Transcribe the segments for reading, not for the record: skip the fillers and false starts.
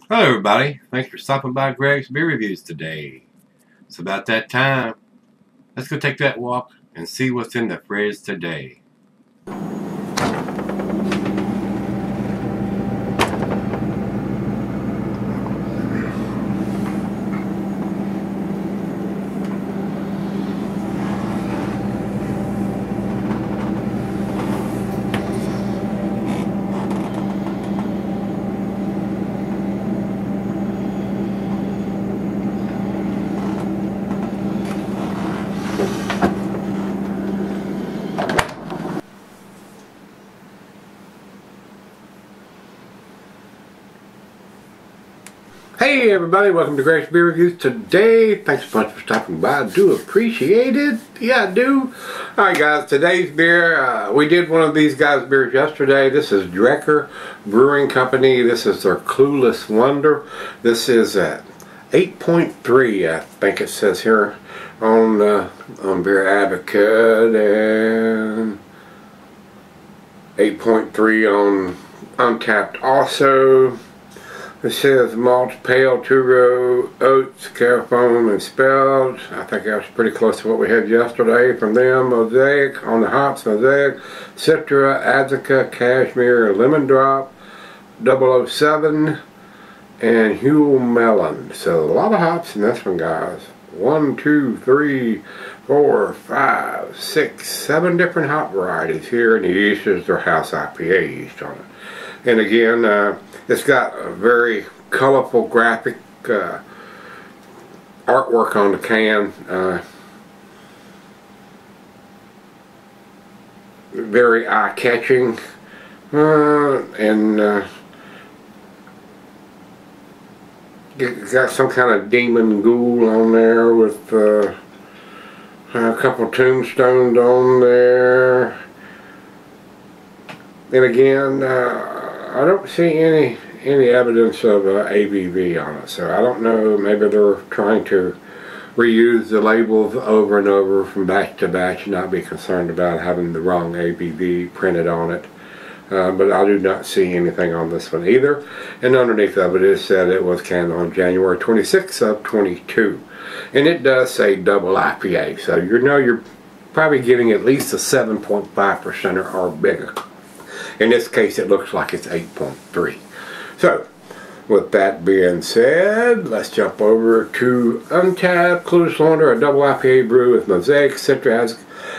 Hello everybody, thanks for stopping by Gregsbeerreviews today. It's about that time. Let's go take that walk and see what's in the fridge today. Hey everybody, welcome to Gregsbeerreviews today. Thanks so much for stopping by. I do appreciate it. Yeah, I do. Alright guys, today's beer, we did one of these guys' beers yesterday. This is Drekker Brewing Company. This is their Clueless Wonder. This is at 8.3, I think it says here on Beer Advocate, and 8.3 on Untapped also. It says malt, pale, two-row, oats, carafoam, and spelled. I think that's pretty close to what we had yesterday from them. Mosaic, on the hops, Mosaic, Citra, Adzica, Cashmere, Lemon Drop, 007, and Huel Melon. So a lot of hops in this one, guys. 1, 2, 3, 4, 5, 6, 7 different hop varieties here, and the yeast is their house IPA yeast on it. And again, it's got a very colorful graphic artwork on the can. Very eye-catching, and got some kind of demon ghoul on there with a couple tombstones on there. And again, I don't see any evidence of ABV on it, so I don't know. Maybe they're trying to reuse the labels over and over from batch to batch and not be concerned about having the wrong ABV printed on it. But I do not see anything on this one either. And underneath of it, it said it was canned on January 26th of 22. And it does say double IPA, so you know you're probably getting at least a 7.5% or bigger. In this case, it looks like it's 8.3. So, with that being said, let's jump over to Untapped Clueless Wonder, a double IPA brew with Mosaic, Citra,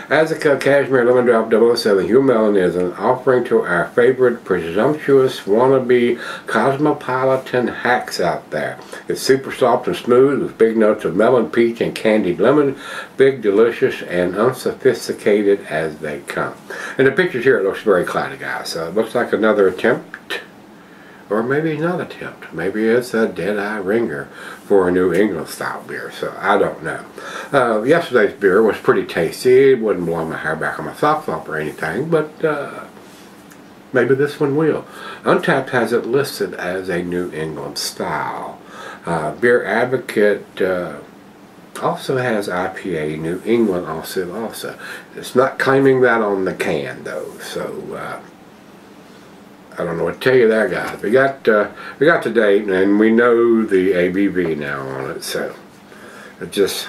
Adzica, Cashmere, Lemon Drop, 007. Huel Melon is an offering to our favorite presumptuous wannabe cosmopolitan hacks out there. It's super soft and smooth with big notes of melon, peach, and candied lemon. Big, delicious, and unsophisticated as they come. In the pictures here, it looks very cloudy, guys. So it looks like another attempt, or maybe not attempt. Maybe it's a dead-eye ringer for a New England style beer, so I don't know. Yesterday's beer was pretty tasty. It wouldn't blow my hair back on my socks off or anything, but maybe this one will. Untapped has it listed as a New England style. Beer Advocate also has IPA New England also. It's not claiming that on the can though, so I don't know what to tell you there, guys. We got the date and we know the ABV now on it, so it just,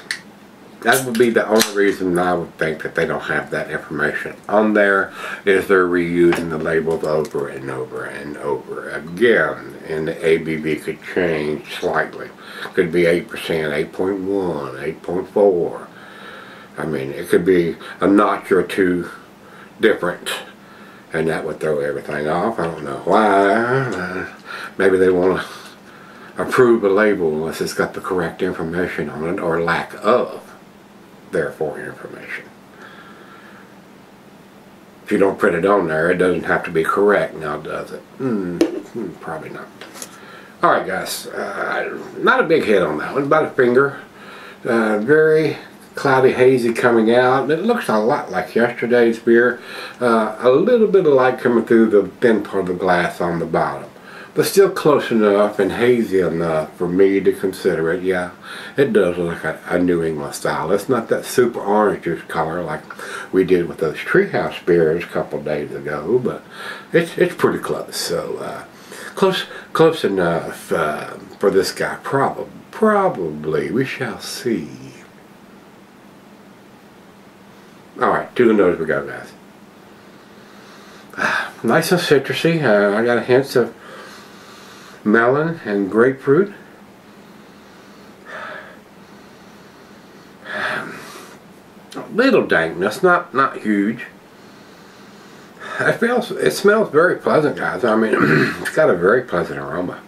that would be the only reason I would think that they don't have that information on there, is they're reusing the labels over and over and over again, and the ABV could change slightly. Could be 8%, 8.1, 8.4. I mean, it could be a notch or two different, and that would throw everything off. I don't know why. Maybe they want to approve a label unless it's got the correct information on it, or lack of, therefore, information. If you don't print it on there, it doesn't have to be correct now, does it? Probably not. Alright guys, not a big hit on that one, about a finger. Very cloudy, hazy coming out. It looks a lot like yesterday's beer. A little bit of light coming through the thin part of the glass on the bottom. But still close enough and hazy enough for me to consider it. Yeah, it does look like a New England style. It's not that super orange juice color like we did with those Treehouse beers a couple days ago, but it's pretty close. So close close enough for this guy. Probably. We shall see. Alright, to the nose we go, guys. Nice and citrusy. I got hints of melon and grapefruit. A little dankness, not huge. It smells very pleasant, guys. I mean, it's got a very pleasant aroma.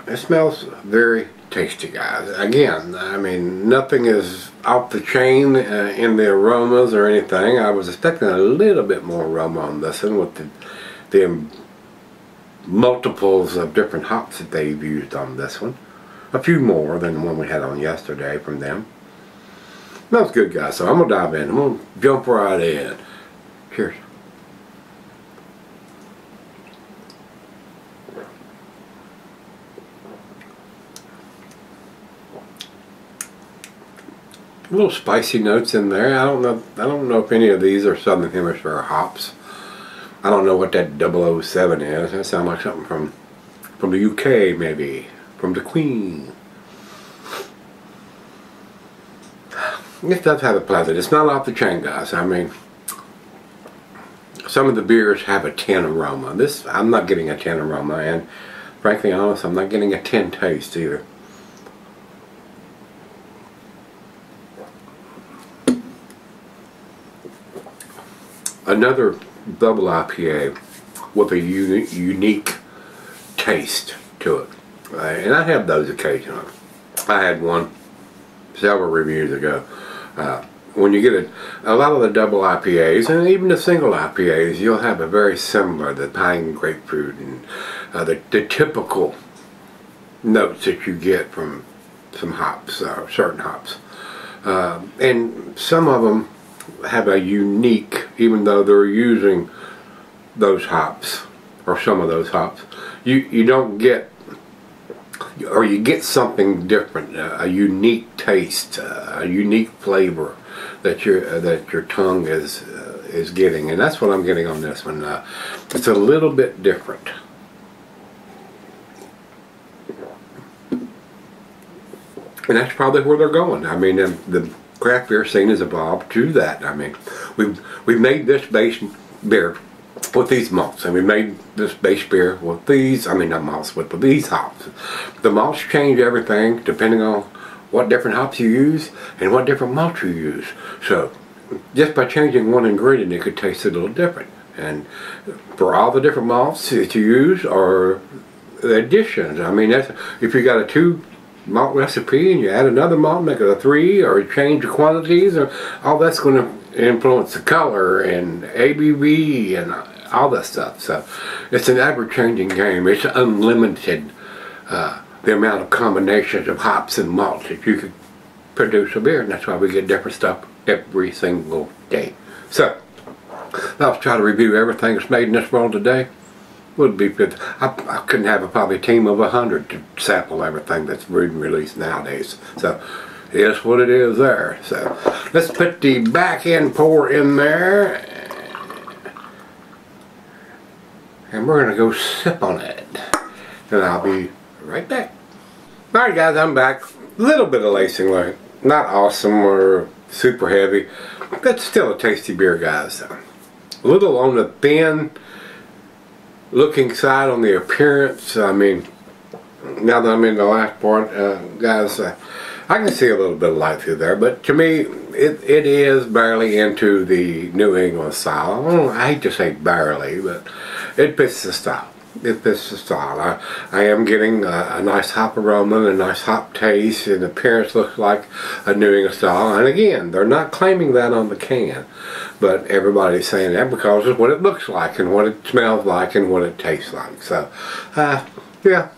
It smells very tasty, guys. Again, I mean, nothing is off the chain in the aromas or anything. I was expecting a little bit more aroma on this one with the multiples of different hops that they've used on this one. A few more than the one we had on yesterday from them. Smells good, guys, so I'm going to dive in. I'm going to jump right in. Cheers. Little spicy notes in there. I don't know if any of these are Southern Hemisphere hops. I don't know what that 007 is. That sounds like something from the UK, maybe. From the Queen. It does have a pleasant. It's not off the chain, guys. I mean, some of the beers have a 10 aroma. This, I'm not getting a 10 aroma, and frankly honest, I'm not getting a 10 taste either. Another double IPA with a unique taste to it. And I have those occasionally. I had one several reviews ago. When you get a lot of the double IPAs and even the single IPAs, you'll have a very similar, the pine grapefruit and the typical notes that you get from some hops, certain hops. And some of them have a unique, even though they're using those hops or some of those hops, you don't get, or you get something different, a unique taste, a unique flavor that your tongue is getting, and that's what I'm getting on this one. It's a little bit different. And that's probably where they're going. I mean, the craft beer scene has evolved to that. I mean, we've made this base beer with these malts, and we made this base beer with these, I mean not malts, but with these hops. The malts change everything depending on what different hops you use and what different malts you use. So just by changing one ingredient, it could taste a little different. And for all the different malts that you use or the additions, I mean, that's, if you got a 2 malt recipe and you add another malt, make it a 3, or change the quantities, or all that's going to influence the color and ABV and all that stuff. So it's an ever-changing game. It's unlimited, the amount of combinations of hops and malts that you could produce a beer, and that's why we get different stuff every single day. So I'll try to review everything that's made in this world today. Would be good. I couldn't have probably a team of 100 to sample everything that's brewed and released nowadays. So it's what it is there. So let's put the back end pour in there, and we're gonna go sip on it. And I'll be right back. Alright guys, I'm back. A little bit of lacing, like not awesome or super heavy. But still a tasty beer, guys. A little on the thin looking side on the appearance. I mean, now that I'm in the last part, guys, I can see a little bit of light through there, but to me it is barely into the New England style. I hate to say barely, but it fits the style. It fits the style. I am getting a nice hop aroma, a nice hop taste, and appearance looks like a New England style. And again, they're not claiming that on the can, but everybody's saying that because of what it looks like and what it smells like and what it tastes like. So, yeah,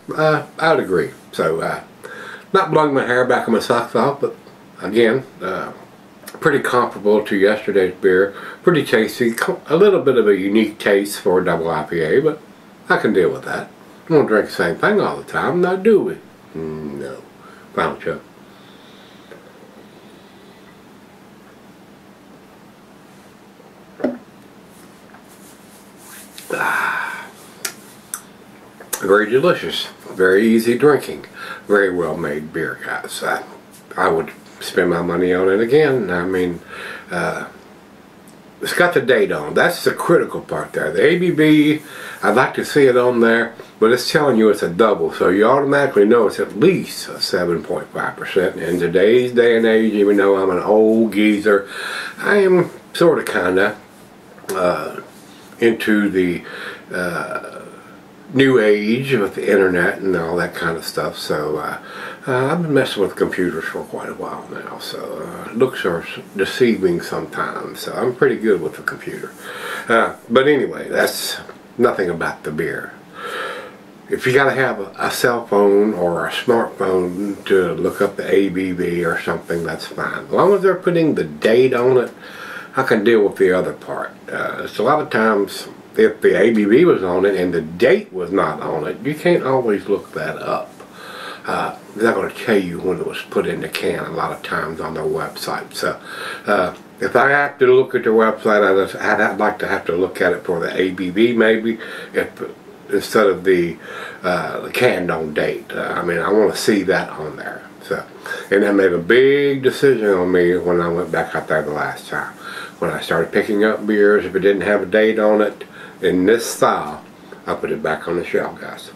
I'd agree. So, not blowing my hair back on my socks off, but again, pretty comparable to yesterday's beer. Pretty tasty. A little bit of a unique taste for a double IPA, but I can deal with that. We don't drink the same thing all the time, now do we? No. Final chug. Very delicious, very easy drinking, very well made beer, guys. I would spend my money on it again. I mean, it's got the date on. That's the critical part there. The ABV, I'd like to see it on there, but it's telling you it's a double, so you automatically know it's at least a 7.5%. In today's day and age, even though I'm an old geezer, I am sort of kind of into the new age with the internet and all that kind of stuff. So I've been messing with computers for quite a while now, so looks are deceiving sometimes, so I'm pretty good with the computer. But anyway, that's nothing about the beer. If you gotta have a cell phone or a smartphone to look up the ABV or something, that's fine. As long as they're putting the date on it, I can deal with the other part. So a lot of times, if the ABV was on it and the date was not on it, you can't always look that up. They're not going to tell you when it was put in the can a lot of times on their website. So if I have to look at their website, I'd like to have to look at it for the ABV maybe, instead of the canned on date. I mean, I want to see that on there. So, and that made a big decision on me when I went back out there the last time. When I started picking up beers, if it didn't have a date on it, in this style, I put it back on the shelf, guys.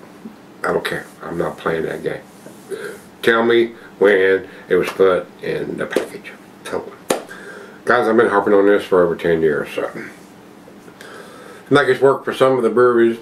I don't care. I'm not playing that game. Tell me when it was put in the package. So, guys, I've been harping on this for over 10 years, so I think it's worked for some of the breweries,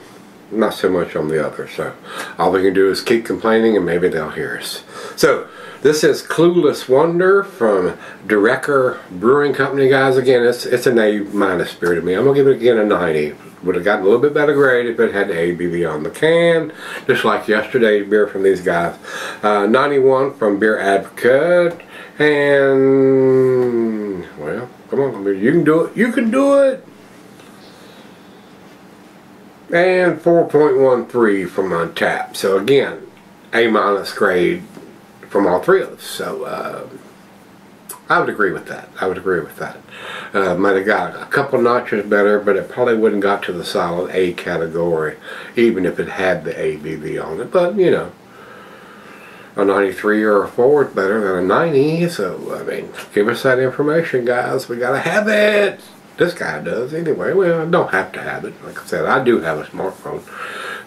not so much on the others. So all we can do is keep complaining and maybe they'll hear us. So this is Clueless Wonder from Drekker Brewing Company, guys. Again, it's an A- beer to me. I'm going to give it again a 90. Would have gotten a little bit better grade if it had the ABV on the can, just like yesterday's beer from these guys. 91 from Beer Advocate, and, well, come on, you can do it. You can do it. And 4.13 from Untapped. So again, A- grade from all three of us. So I would agree with that. I would agree with that. Might have got a couple notches better, but it probably wouldn't got to the solid A category, even if it had the ABV on it. But, you know, a 93 or a 4 is better than a 90. So, I mean, give us that information, guys. We got to have it. This guy does anyway. Well, I don't have to have it. Like I said, I do have a smartphone.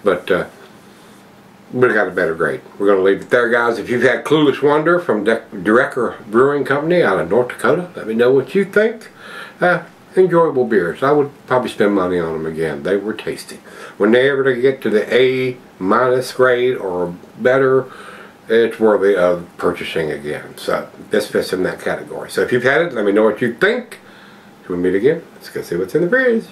But, we got a better grade. We're going to leave it there, guys. If you've had Clueless Wonder from Drekker Brewing Company out of North Dakota, let me know what you think. Enjoyable beers. I would probably spend money on them again. They were tasty. When they ever get to the A- grade or better, it's worthy of purchasing again. So this fits in that category. So if you've had it, let me know what you think. Till we meet again, let's go see what's in the fridge.